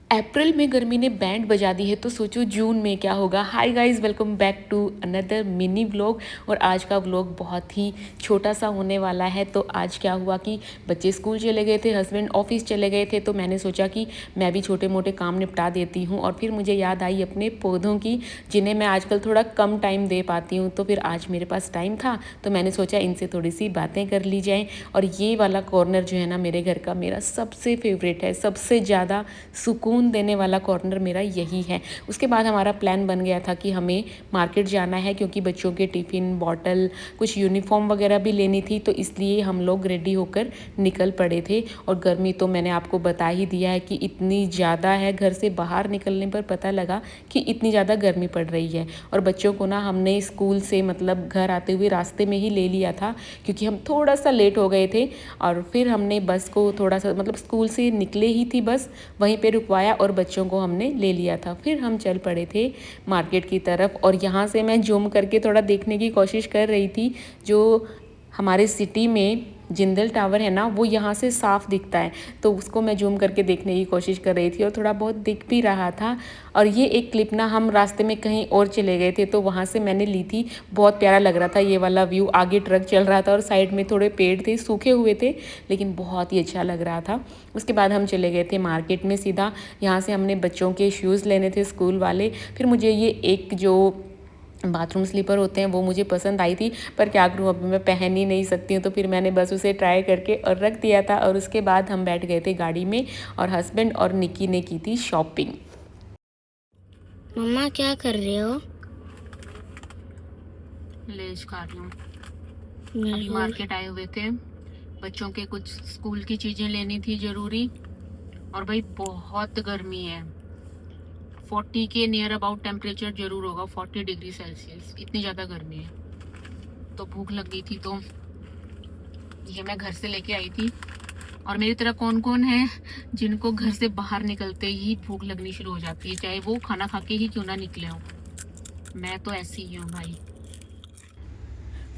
अप्रैल में गर्मी ने बैंड बजा दी है तो सोचो जून में क्या होगा। Hi guys, welcome back to another mini vlog. और आज का व्लॉग बहुत ही छोटा सा होने वाला है। तो आज क्या हुआ कि बच्चे स्कूल चले गए थे, हस्बैंड ऑफिस चले गए थे, तो मैंने सोचा कि मैं भी छोटे मोटे काम निपटा देती हूँ। और फिर मुझे याद आई अपने पौधों की, जिन्हें मैं आजकल थोड़ा कम टाइम दे पाती हूँ। तो फिर आज मेरे पास टाइम था तो मैंने सोचा इनसे थोड़ी सी बातें कर ली जाएँ। और ये वाला कॉर्नर जो है ना मेरे घर का, मेरा सबसे फेवरेट है। सबसे ज़्यादा सुकून देने वाला कॉर्नर मेरा यही है। उसके बाद हमारा प्लान बन गया था कि हमें मार्केट जाना है, क्योंकि बच्चों के टिफ़िन, बॉटल, कुछ यूनिफॉर्म वगैरह भी लेनी थी। तो इसलिए हम लोग रेडी होकर निकल पड़े थे। और गर्मी तो मैंने आपको बता ही दिया है कि इतनी ज़्यादा है, घर से बाहर निकलने पर पता लगा कि इतनी ज़्यादा गर्मी पड़ रही है। और बच्चों को ना हमने स्कूल से मतलब घर आते हुए रास्ते में ही ले लिया था, क्योंकि हम थोड़ा सा लेट हो गए थे। और फिर हमने बस को थोड़ा सा मतलब स्कूल से निकले ही थी बस, वहीं पे रुकवाया और बच्चों को हमने ले लिया था। फिर हम चल पड़े थे मार्केट की तरफ। और यहाँ से मैं जूम करके थोड़ा देखने की कोशिश कर रही थी। जो हमारे सिटी में जिंदल टावर है ना, वो यहाँ से साफ दिखता है, तो उसको मैं जूम करके देखने की कोशिश कर रही थी और थोड़ा बहुत दिख भी रहा था। और ये एक क्लिप ना हम रास्ते में कहीं और चले गए थे तो वहाँ से मैंने ली थी। बहुत प्यारा लग रहा था ये वाला व्यू। आगे ट्रक चल रहा था और साइड में थोड़े पेड़ थे, सूखे हुए थे, लेकिन बहुत ही अच्छा लग रहा था। उसके बाद हम चले गए थे मार्केट में सीधा। यहाँ से हमने बच्चों के शूज़ लेने थे, स्कूल वाले। फिर मुझे ये एक जो बाथरूम स्लीपर होते हैं वो मुझे पसंद आई थी, पर क्या करूँ, अभी मैं पहन ही नहीं सकती हूँ। तो फिर मैंने बस उसे ट्राई करके और रख दिया था। और उसके बाद हम बैठ गए थे गाड़ी में और हस्बैंड और निक्की ने की थी शॉपिंग। मम्मा क्या कर रहे हो? लेज खा रही हूँ। मेरे अभी को मार्केट आए हुए थे, बच्चों के कुछ स्कूल की चीज़ें लेनी थी ज़रूरी। और भाई बहुत गर्मी है, 40 के नियर अबाउट टेम्परेचर जरूर होगा, 40 डिग्री सेल्सियस, इतनी ज़्यादा गर्मी है। तो भूख लग गई थी, तो ये मैं घर से लेके आई थी। और मेरी तरह कौन कौन है जिनको घर से बाहर निकलते ही भूख लगनी शुरू हो जाती है, चाहे वो खाना खा के ही क्यों ना निकले हो। मैं तो ऐसी ही हूँ भाई।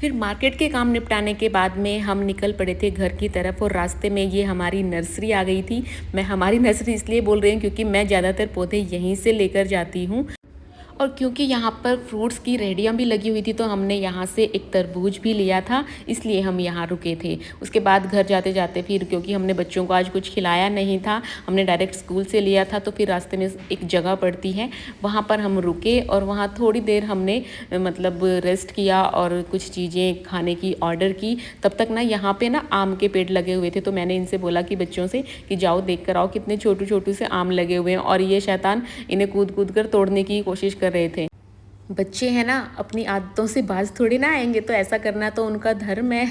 फिर मार्केट के काम निपटाने के बाद में हम निकल पड़े थे घर की तरफ। और रास्ते में ये हमारी नर्सरी आ गई थी। मैं हमारी नर्सरी इसलिए बोल रही हूँ क्योंकि मैं ज़्यादातर पौधे यहीं से लेकर जाती हूँ। और क्योंकि यहाँ पर फ्रूट्स की रेहड़ियाँ भी लगी हुई थी तो हमने यहाँ से एक तरबूज भी लिया था, इसलिए हम यहाँ रुके थे। उसके बाद घर जाते जाते फिर, क्योंकि हमने बच्चों को आज कुछ खिलाया नहीं था, हमने डायरेक्ट स्कूल से लिया था, तो फिर रास्ते में एक जगह पड़ती है, वहाँ पर हम रुके और वहाँ थोड़ी देर हमने मतलब रेस्ट किया और कुछ चीज़ें खाने की ऑर्डर की। तब तक ना यहाँ पे ना आम के पेड़ लगे हुए थे, तो मैंने इनसे बोला कि बच्चों से कि जाओ देख कर आओ कितने छोटे छोटे से आम लगे हुए हैं। और ये शैतान इन्हें कूद कूद कर तोड़ने की कोशिश कर रहे थे। बच्चे हैं ना, अपनी आदतों से बाज थोड़ी ना आएंगे, तो ऐसा करना तो उनका धर्म है।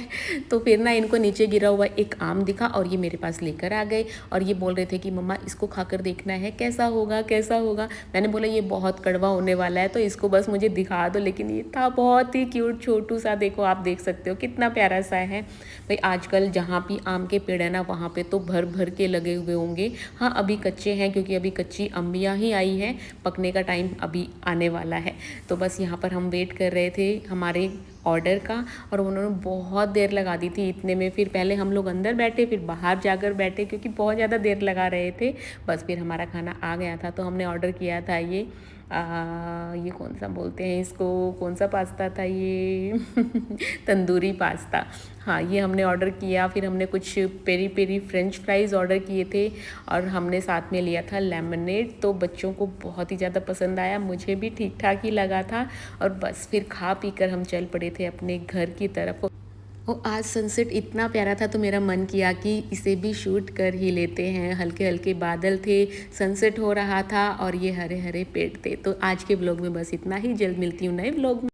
तो फिर ना इनको नीचे गिरा हुआ एक आम दिखा और ये मेरे पास लेकर आ गए। और ये बोल रहे थे कि मम्मा इसको खाकर देखना है कैसा होगा कैसा होगा। मैंने बोला ये बहुत कड़वा होने वाला है, तो इसको बस मुझे दिखा दो। लेकिन ये था बहुत ही क्यूट, छोटू सा, देखो आप देख सकते हो कितना प्यारा सा है। भाई आजकल जहाँ भी आम के पेड़ है ना, वहाँ पे तो भर भर के लगे हुए होंगे। हाँ अभी कच्चे हैं, क्योंकि अभी कच्ची अम्बियाँ ही आई हैं, पकने का टाइम अभी आने वाला है। तो बस यहाँ पर हम वेट कर रहे थे हमारे ऑर्डर का, और उन्होंने बहुत देर लगा दी थी इतने में। फिर पहले हम लोग अंदर बैठे, फिर बाहर जाकर बैठे, क्योंकि बहुत ज़्यादा देर लगा रहे थे। बस फिर हमारा खाना आ गया था। तो हमने ऑर्डर किया था ये कौन सा बोलते हैं इसको, कौन सा पास्ता था ये तंदूरी पास्ता। हाँ ये हमने ऑर्डर किया। फिर हमने कुछ peri peri french fries order किए थे और हमने साथ में लिया था लेमनेड। तो बच्चों को बहुत ही ज़्यादा पसंद आया, मुझे भी ठीक ठाक ही लगा था। और बस फिर खा पी कर हम चल पड़े थे अपने घर की तरफ। और आज सनसेट इतना प्यारा था तो मेरा मन किया कि इसे भी शूट कर ही लेते हैं। हल्के हल्के बादल थे, सनसेट हो रहा था और ये हरे हरे पेड़ थे। तो आज के ब्लॉग में बस इतना ही। जल्द मिलती हूँ नए ब्लॉग में।